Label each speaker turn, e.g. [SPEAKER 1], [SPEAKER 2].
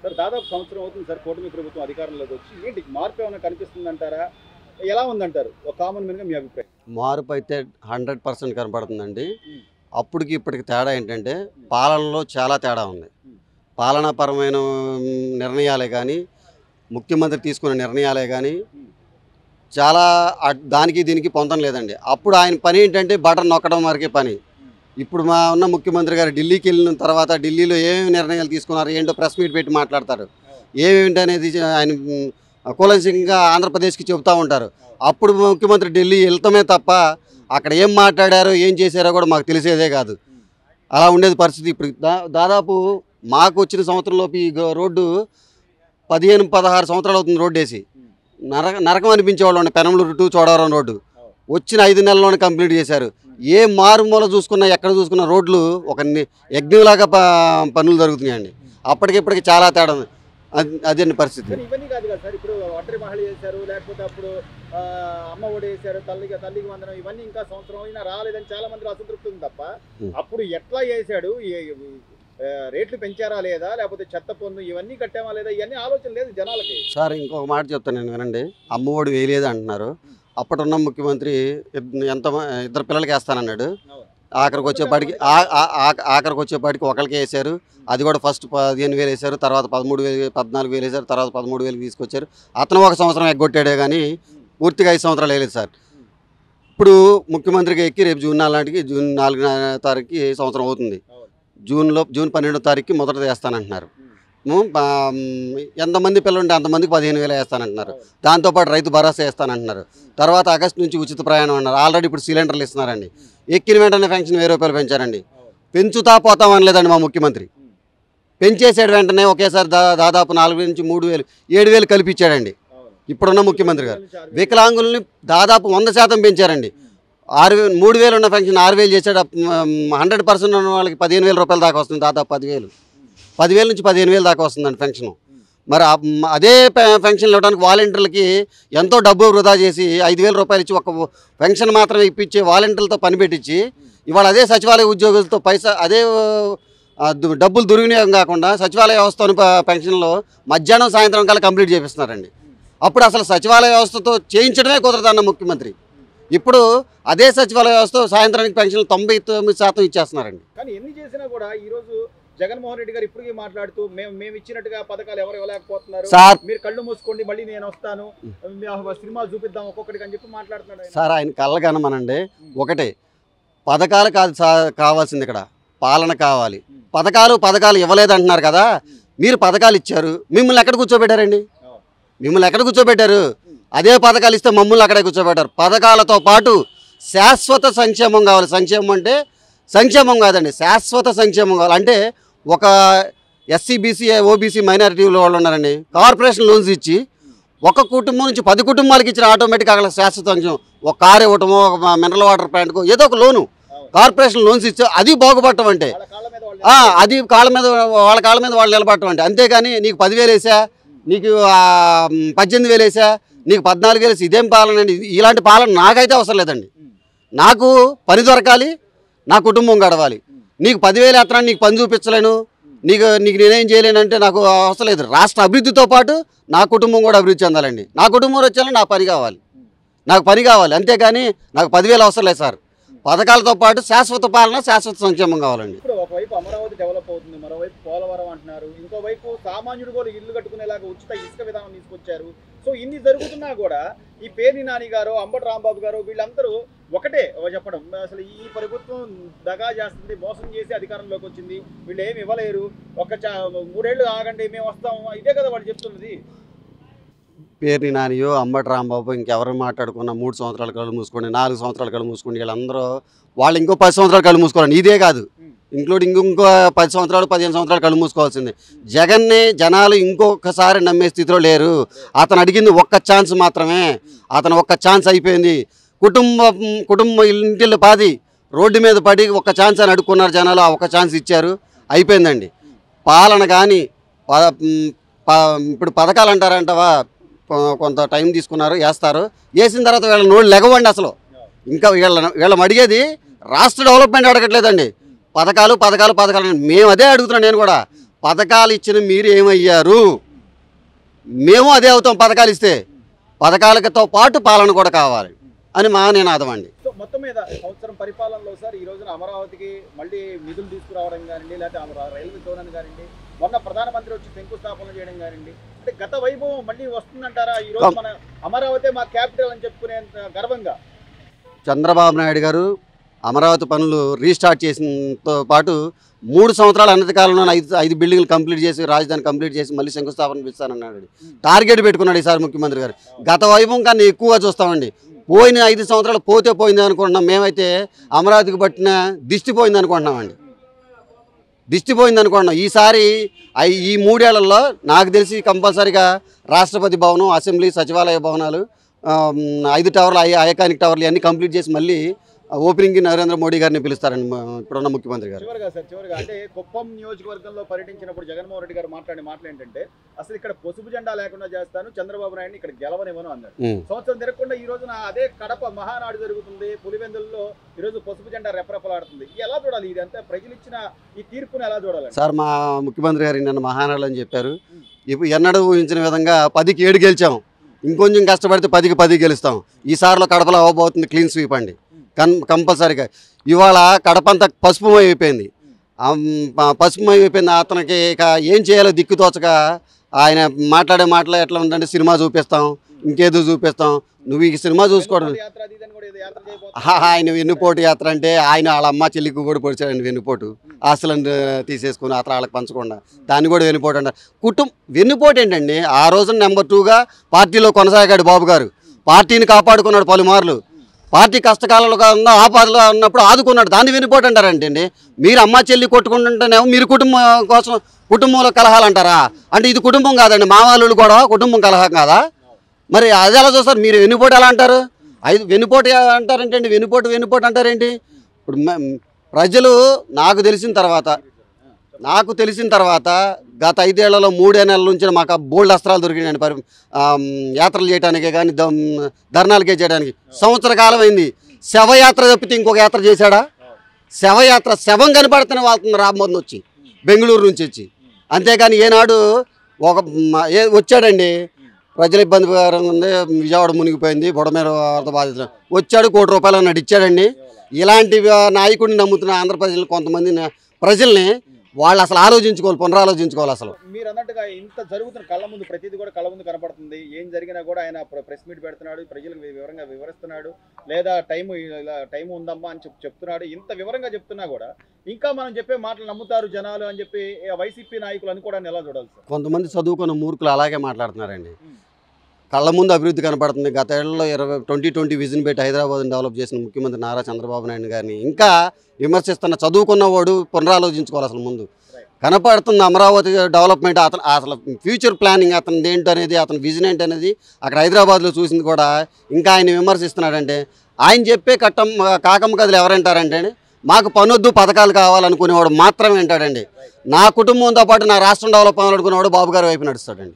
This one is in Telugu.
[SPEAKER 1] సార్ దాదాపు సంవత్సరం అవుతుంది సార్ కూటమి ప్రభుత్వం అధికారంలోకి వచ్చి. ఏంటి మార్పు ఏమైనా కనిపిస్తుందంటారా? ఎలా ఉందంటారు? ఒక కామన్ మ్యాన్గా మీ అభిప్రాయం.
[SPEAKER 2] మార్పు అయితే 100% కనపడుతుందండి. అప్పటికి ఇప్పటికి తేడా ఏంటంటే పాలనలో చాలా తేడా ఉంది. పాలనాపరమైన నిర్ణయాలే కానీ, ముఖ్యమంత్రి తీసుకున్న నిర్ణయాలే కానీ చాలా దానికి దీనికి పొందడం లేదండి. అప్పుడు ఆయన పని ఏంటంటే బటన్ నొక్కడం వరకే పని. ఇప్పుడు మా ఉన్న ముఖ్యమంత్రి గారు ఢిల్లీకి వెళ్ళిన తర్వాత ఢిల్లీలో ఏమేమి నిర్ణయాలు తీసుకున్నారు ఏంటో ప్రెస్ మీట్ పెట్టి మాట్లాడతారు. ఏమేంటి అనేది ఆయన కూలంకషంగా ఆంధ్రప్రదేశ్కి చెబుతూ ఉంటారు. అప్పుడు ముఖ్యమంత్రి ఢిల్లీ వెళ్తామే తప్ప అక్కడ ఏం మాట్లాడారో ఏం చేశారో కూడా మాకు తెలిసేదే కాదు. అలా ఉండేది పరిస్థితి. ఇప్పుడు దాదాపు మాకు వచ్చిన సంవత్సరంలోపు ఈ రోడ్డు 15-16 సంవత్సరాలు అవుతుంది రోడ్డు వేసి. నరకం అనిపించేవాళ్ళు ఉండే పెనంలూరు టు చోడవరం రోడ్డు వచ్చిన 5 నెలల్లోనే కంప్లీట్ చేశారు. ఏ మారుమూల చూసుకున్నా ఎక్కడ చూసుకున్న రోడ్లు ఒక యజ్ఞంలాగా పనులు జరుగుతున్నాయండి. అప్పటికిప్పటికి చాలా తేడా ఉంది. అదే పరిస్థితి.
[SPEAKER 1] ఇవన్నీ కాదు కదా సార్, ఇప్పుడు ఒంటరి మహిళ చేశారు, లేకపోతే అప్పుడు అమ్మ ఒడి వేశారు, తల్లికి వందనం, ఇవన్నీ ఇంకా సంవత్సరం అయినా రాలేదని చాలా మంది అసంతృప్తి ఉంది తప్ప అప్పుడు ఎట్లా చేశాడు, రేట్లు పెంచారా లేదా, లేకపోతే చెత్త పన్ను ఇవన్నీ కట్టామా లేదా, ఇవన్నీ ఆలోచన లేదు జనాలకి.
[SPEAKER 2] సార్ ఇంకొక మాట చెప్తాను నేను వినండి. అమ్మ ఒడి వేయలేదు అంటున్నారు. అప్పుడున్న ముఖ్యమంత్రి ఇద్దరు పిల్లలకి వేస్తానన్నాడు. ఆఖరికి వచ్చేపాటికి ఒకరికి వేశారు. అది కూడా ఫస్ట్ 15,000 వేశారు, తర్వాత 13,000 14,000 వేశారు, తర్వాత 13,000 తీసుకొచ్చారు. అతను ఒక సంవత్సరం ఎగ్గొట్టాడే కానీ పూర్తిగా 5 సంవత్సరాలు వేయలేదు సార్. ఇప్పుడు ముఖ్యమంత్రికి ఎక్కి రేపు జూన్ 4 తారీఖుకి సంవత్సరం అవుతుంది. జూన్ 12వ తారీఖుకి మొదట వేస్తానంటున్నారు. ఎంతమంది పిల్లలు ఉంటే అంతమందికి 15,000 వేస్తానంటున్నారు. దాంతోపాటు రైతు భరోసా వేస్తానంటున్నారు. తర్వాత ఆగస్టు నుంచి ఉచిత ప్రయాణం అన్నారు. ఆల్రెడీ ఇప్పుడు సిలిండర్లు ఇస్తున్నారండి. ఎక్కిన వెంటనే పెన్షన్ 1000 రూపాయలు పెంచారండి. పెంచుతా పోతామనలేదండి మా ముఖ్యమంత్రి. పెంచేసాడు వెంటనే ఒకేసారి దాదాపు 4,000 నుంచి 3,000 7,000 కల్పించాడండి ఇప్పుడున్న ముఖ్యమంత్రి గారు. వికలాంగుల్ని దాదాపు 100% పెంచారండి. 3,000 ఉన్న పెన్షన్ 6,000 చేశాడు. 100% ఉన్న వాళ్ళకి 15,000 రూపాయల దాకా వస్తుంది. దాదాపు 10,000 నుంచి 15,000 దాకా వస్తుందండి పెన్షన్. మరి అదే పెన్షన్ ఇవ్వడానికి వాలంటీర్లకి ఎంతో డబ్బు వృధా చేసి 5,000 రూపాయలు ఇచ్చి ఒక పెన్షన్ మాత్రమే ఇప్పించి వాలంటీర్లతో పని పెట్టించి ఇవాళ అదే సచివాలయ ఉద్యోగులతో అదే డబ్బులు దుర్వినియోగం కాకుండా సచివాలయ వ్యవస్థను పెన్షన్లో మధ్యాహ్నం సాయంత్రం కల్లా కంప్లీట్ చేపిస్తున్నారండి. అప్పుడు అసలు సచివాలయ వ్యవస్థతో చేయించడమే కుదరదన్న ముఖ్యమంత్రి ఇప్పుడు అదే సచివాలయ వ్యవస్థ సాయంత్రానికి పెన్షన్లు 99% ఇచ్చేస్తున్నారండి.
[SPEAKER 1] కానీ ఎన్ని చేసినా కూడా ఈరోజు జగన్మోహన్ రెడ్డి గారు ఇప్పటికీ మాట్లాడుతూ మేము ఇచ్చినట్టుగా పథకాలు ఎవరు ఇవ్వలేకపోతున్నారు, మీరు కళ్ళు మూసుకోండి మళ్ళీ నేను వస్తాను సినిమాలు చూపిద్దాం ఒక్కొక్కడికి అని చెప్పి మాట్లాడుతున్నాడు.
[SPEAKER 2] సార్ ఆయన కళ్ళగనమనండి. ఒకటే పథకాలు కాదు కావాల్సింది, ఇక్కడ పాలన కావాలి. పథకాలు ఇవ్వలేదంటున్నారు కదా, మీరు పథకాలు ఇచ్చారు, మిమ్మల్ని ఎక్కడ కూర్చోబెట్టారండి? మిమ్మల్ని ఎక్కడ కూర్చోబెట్టారు? అదే పథకాలు ఇస్తే మమ్మల్ని అక్కడే కూర్చోబెట్టారు. పథకాలతో పాటు శాశ్వత సంక్షేమం కావాలి. సంక్షేమం అంటే సంక్షేమం కాదండి, శాశ్వత సంక్షేమం కావాలి. అంటే ఒక ఎస్సీ బీసీ ఓబీసీ మైనారిటీలో వాళ్ళు ఉన్నారండి, కార్పొరేషన్ లోన్స్ ఇచ్చి ఒక కుటుంబం నుంచి 10 కుటుంబాలకి ఇచ్చిన ఆటోమేటిక్ అక్కడ శాశ్వత సంక్షేమం. ఒక కారు ఇవ్వటమో ఒక మినరల్ వాటర్ ప్లాంట్కో ఏదో ఒక లోను కార్పొరేషన్ లోన్స్ ఇచ్చి అది బాగుపడటం అంటే అది వాళ్ళ కాళ్ళ మీద వాళ్ళు నిలబడటం అంటే. అంతేగాని నీకు 10,000 వేసా, నీకు 18,000 వేసా, నీకు 14,000 వేసి ఇదేం పాలన అండి? ఇలాంటి పాలన నాకైతే అవసరం లేదండి. నాకు పని దొరకాలి, నా కుటుంబం గడవాలి. నీకు 10,000 ఎత్తనాన్ని నీకు పని చూపించలేను, నీకు నేనేం చేయలేనంటే నాకు అవసరం లేదు. రాష్ట్ర అభివృద్ధితో పాటు నా కుటుంబం కూడా అభివృద్ధి చెందాలండి. నా కుటుంబం వచ్చేలా నాకు పని కావాలి. అంతేగాని నాకు 10,000 అవసరం లేదు సార్. పథకాలతో పాటు శాశ్వత పాలన, శాశ్వత సంక్షేమం కావాలండి.
[SPEAKER 1] ఇప్పుడు ఒకవైపు అమరావతి డెవలప్ అవుతుంది, మరోవైపు పోలవరం అంటున్నారు, ఇంకోవైపు సామాన్యుడు కూడా ఇల్లు కట్టుకునేలాగా ఉచిత ఇసుక విధానం తీసుకొచ్చారు. సో ఇన్ని జరుగుతున్నా కూడా ఈ పేర్ని నాని గారు, అంబటి రాంబాబు గారు వీళ్ళందరూ ఒకటే చెప్పడం, అసలు ఈ ప్రభుత్వం దగా చేస్తుంది, మోసం చేసి అధికారంలోకి వచ్చింది, వీళ్ళు ఏమి ఇవ్వలేరు, 3 ఏళ్ళు ఆగండి మేము వస్తాము, ఇదే కదా వాళ్ళు చెప్తున్నది.
[SPEAKER 2] పేర్ని నానియో అంబటి రాంబాబు ఇంకెవరు మాట్లాడుకున్నా 3 సంవత్సరాల కళ్ళు మూసుకోండి, 4 సంవత్సరాల కళ్ళు మూసుకోండి, వీళ్ళందరూ వాళ్ళు ఇంకో 10 సంవత్సరాలు కళ్ళు మూసుకోవాలండి. ఇదే కాదు, ఇంక్లూడింగ్ ఇంకో 10 సంవత్సరాలు 15 సంవత్సరాలు కళ్ళు మూసుకోవాల్సిందే. జగన్ని జనాలు ఇంకొకసారి నమ్మే స్థితిలో లేరు. అతను అడిగింది ఒక్క ఛాన్స్ మాత్రమే. అతను ఒక్క ఛాన్స్ అయిపోయింది. కుటుంబం ఇంటిల్లు పాది రోడ్డు మీద పడి ఒక్క ఛాన్స్ అని అడుక్కున్నారు జనాలు. ఆ ఒక్క ఛాన్స్ ఇచ్చారు, అయిపోయిందండి. పాలన కానీ ఇప్పుడు పథకాలు అంటారంటవా, కొంత టైం తీసుకున్నారు, వేస్తారు. వేసిన తర్వాత వీళ్ళ నోళ్ళు లెగవండి. అసలు ఇంకా వీళ్ళని అడిగేది రాష్ట్ర డెవలప్మెంట్ అడగట్లేదండి, పథకాలు. మేము అదే అడుగుతున్నాను నేను కూడా. పథకాలు ఇచ్చిన మీరు ఏమయ్యారు? మేము అదే అవుతాం పథకాలు ఇస్తే. పథకాలతో పాటు పాలన కూడా కావాలి అని మా నినాదం అండి.
[SPEAKER 1] సో మొత్తం మీద సంవత్సరం పరిపాలనలో సార్ ఈ రోజున అమరావతికి మళ్ళీ నిధులు తీసుకురావడం కానివ్వండి, లేకపోతే రైల్వే జోన్ అని కానివ్వండి, మొన్న ప్రధానమంత్రి వచ్చి శంకుస్థాపన చేయడం కానివ్వండి, అంటే గత వైభవం మళ్ళీ వస్తుందంటారా? ఈ రోజు మన అమరావతి మా క్యాపిటల్ అని చెప్పుకునేంత గర్వంగా
[SPEAKER 2] చంద్రబాబు నాయుడు గారు అమరావతి పనులు రీస్టార్ట్ చేసినతో పాటు 3 సంవత్సరాల అనంత కాలంలో 5 బిల్డింగ్లు కంప్లీట్ చేసి రాజధాని కంప్లీట్ చేసి మళ్ళీ శంకుస్థాపన ఇస్తానన్నాడు. టార్గెట్ పెట్టుకున్నాడు ఈసారి ముఖ్యమంత్రి గారు. గత వైభవం కన్నా ఎక్కువగా చూస్తామండి. పోయిన 5 సంవత్సరాలు పోతే పోయింది అనుకుంటున్నాం. మేమైతే అమరావతికి పట్టిన దిష్టి పోయింది అనుకుంటున్నామండి. దిష్టి పోయింది అనుకుంటున్నాం. ఈసారి ఈ 3 ఏళ్లలో నాకు తెలిసి కంపల్సరీగా రాష్ట్రపతి భవనం, అసెంబ్లీ, సచివాలయ భవనాలు, 5 టవర్లు, ఐకానిక్ టవర్లు అన్నీ కంప్లీట్ చేసి మళ్ళీ ఓపెనింగ్కి నరేంద్ర మోడీ గారిని పిలుస్తారండి ఇప్పుడున్న ముఖ్యమంత్రి గారు.
[SPEAKER 1] చివరిగా అంటే కుప్పం నియోజకవర్గంలో పర్యటించినప్పుడు జగన్మోహన్ రెడ్డి గారు మాట్లాడిన మాటలు ఏంటంటే, అసలు ఇక్కడ పసుపు జెండా లేకుండా చేస్తాను, చంద్రబాబు నాయుడిని ఇక్కడ గెలవనివ్వను అన్నాడు. సంవత్సరం తిరగకుండా ఈ రోజున అదే కడప మహానాడు జరుగుతుంది, పులివెందుల్లో ఈ రోజు పసుపు జెండా రెపరెపలాడుతుంది. ఎలా చూడాలి? ఇది అంతా ప్రజలు ఇచ్చిన ఈ తీర్పును ఎలా చూడాలి
[SPEAKER 2] సార్? మా ముఖ్యమంత్రి గారు నిన్న మహానాడు అని చెప్పారు. ఇప్పుడు ఎన్నడూ ఊహించిన విధంగా 10కి 7 గెలిచాం. ఇంకొంచెం కష్టపడితే 10కి 10 గెలుస్తాం. ఈసారిలో కడపలో అవ్వబోతుంది క్లీన్ స్వీప్ అండి కంపల్సరీగా. ఇవాళ కడప అంతా పసుపుమయం అయిపోయింది. పసుపుమయం అయిపోయింది. అతనికి ఇక ఏం చేయాలో దిక్కుతోచక ఆయన మాట్లాడే మాటలు ఎట్లా ఉందంటే, సినిమా చూపిస్తాం, ఇంకేదో చూపిస్తాం, నువ్వు ఈ సినిమా చూసుకోవడం. ఆయన వెన్నుపోటు యాత్ర అంటే ఆయన వాళ్ళ అమ్మ చెల్లికి కూడా పొడిచాడండి వెన్నుపోటు. ఆస్తులను తీసేసుకుని అతను వాళ్ళకి పంచకుండా దాన్ని కూడా వెన్నుపోటు అంటారు. వెన్నుపోటు ఏంటండి? ఆ రోజున నెంబర్ 2గా పార్టీలో కొనసాగాడు బాబు గారు. పార్టీని కాపాడుకున్నాడు పలుమార్లు. పార్టీ కష్టకాలంలో ఉన్న ఆపదలో ఉన్నప్పుడు ఆదుకున్నాడు. దాన్ని వెన్నుపోటు అంటారంటే అండి. మీరు అమ్మ చెల్లి కొట్టుకుంటుంటేనేమో మీరు కుటుంబం కోసం కుటుంబంలో కలహాలు అంటారా? అంటే ఇది కుటుంబం కాదండి, మా వాళ్ళు కూడా కుటుంబం కలహం కాదా? మరి అది ఎలా చూస్తారు? మీరు వెన్నుపోటు ఎలా అంటారు? వెన్నుపోటు అంటారంటే అండి, వెన్నుపోటు అంటారేంటి? ఇప్పుడు ప్రజలు నాకు తెలిసిన తర్వాత గత 5 ఏళ్లలో 3 నెలల నుంచి మాకు బోల్డ్ అస్త్రాలు దొరికినాయండి. యాత్రలు చేయడానికే కానీ ధర్నాలకే చేయడానికి. సంవత్సర కాలం అయింది. శవయాత్ర తప్పితే ఇంకొక యాత్ర చేశాడా? శవం కనపడుతున్న వాళ్ళని రామ్మోదన్ వచ్చి బెంగళూరు నుంచి వచ్చి, అంతేగాని ఏనాడు వచ్చాడండి. ప్రజల ఇబ్బందికరంగా ఉంది, విజయవాడ మునిగిపోయింది, బుడమేర వరద బాధితులు వచ్చాడు, ₹1 కోటి అన్నాడు, ఇచ్చాడండి. ఇలాంటి నాయకుడిని నమ్ముతున్న ఆంధ్ర ప్రజలు కొంతమంది ప్రజల్ని వాళ్ళు అసలు పునరాలోచించుకోవాలి. అసలు
[SPEAKER 1] మీరు అన్నట్టుగా ఇంత జరుగుతున్న కళ్ళ ముందు, ప్రతిదీ కూడా కళ్ళ ముందు కనపడుతుంది. ఏం జరిగినా కూడా ఆయన ప్రెస్ మీట్ పెడుతున్నాడు, ప్రజలకు వివరంగా వివరిస్తున్నాడు, లేదా టైం ఉందమ్మా అని చెప్తున్నాడు. ఇంత వివరంగా చెప్తున్నా కూడా ఇంకా మనం చెప్పే మాటలు నమ్ముతారు జనాలు అని చెప్పి వైసీపీ నాయకులు అనుకోవడాన్ని ఎలా చూడాలి సార్?
[SPEAKER 2] కొంతమంది చదువుకున్న మూర్ఖులు అలాగే మాట్లాడుతున్నారండి. కళ్ళ ముందు అభివృద్ధి కనపడుతుంది. గత ఏళ్లలో 2020 విజన్ పెట్టి హైదరాబాద్ని డెవలప్ చేసిన ముఖ్యమంత్రి నారా చంద్రబాబు నాయుడు గారిని ఇంకా విమర్శిస్తున్న చదువుకున్నవాడు పునరాలోచించుకోవాలి. అసలు ముందు కనపడుతుంది అమరావతి డెవలప్మెంట్, అసలు ఫ్యూచర్ ప్లానింగ్ అతనిది ఏంటనేది, అతని విజన్ ఏంటనేది అక్కడ హైదరాబాద్లో చూసింది కూడా ఇంకా ఆయన విమర్శిస్తున్నాడంటే, ఆయన చెప్పే కాకమ్మ కథలు ఎవరంటారంటే, మాకు పనొద్దు పథకాలు కావాలనుకునేవాడు మాత్రమే వింటాడండి. నా కుటుంబంతో పాటు నా రాష్ట్రం డెవలప్ అవ్వాలనుకునేవాడు బాబు గారి వైపు నడుస్తాడండి.